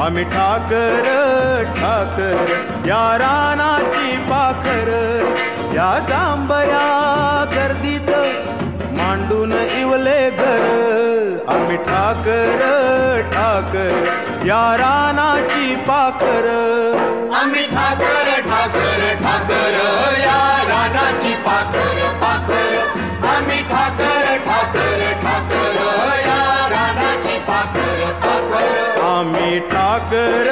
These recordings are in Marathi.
आम्ही ठाकर ठाकर या रानाची पाखर, या जांभया गर्दीत मांडून इवले घर। आम्ही ठाकर ठाकर या रानाची पाखर, आम्ही ठाकर ठाकर ठाकर या रानाची पाखर पाखर। आम्ही ठाकर ठाकर ठाकर या रानाची पाखर पाखर। आम्ही ठाकर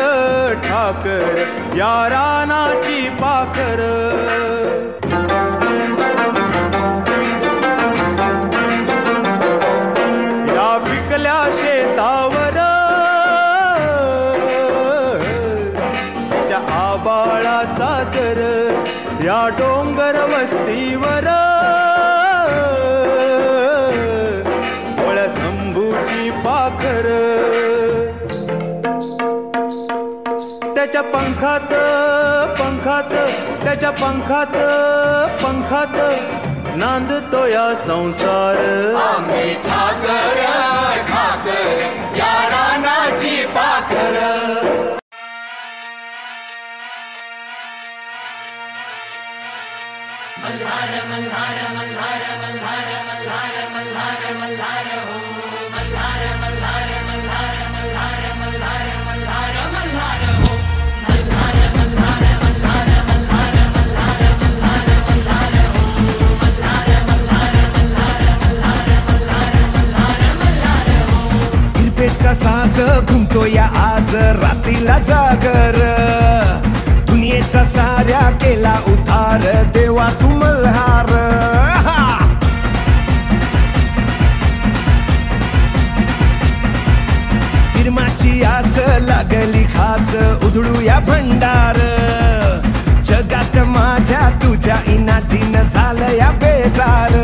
ठाकर या रानाची पाखर। या पिकल्या शेतावर त्या आबाळाचा जर, या डोंगर वस्तीवर ओळ्या शंभूची पाखर। त्याच्या पंखात पंखात त्याच्या पंखात पंखात नांदतो या संसार। आम्ही ठाकर ठाकर या रानाची पाखर। मल्हार मल्हार मल्हार मल्हार मल्हार मल्हार मल्हार हो, मल्हार मल्हार मल्हार मल्हार मल्हार मल्हार मल्हार हो, मल्हार मल्हार मल्हार मल्हार मल्हार मल्हार मल्हार हो, मल्हार मल्हार मल्हार मल्हार मल्हार मल्हार मल्हार हो। इरपेचा साज घुमतो या आज रात्रीला जागर, दुनियेचा साऱ्या केला उद्धार देवा तू मल्हार। फिरमाची आस लागली खास उधळूया भंडार, जगात माझ्या तुझ्या इनाचीन झालं या बेजार।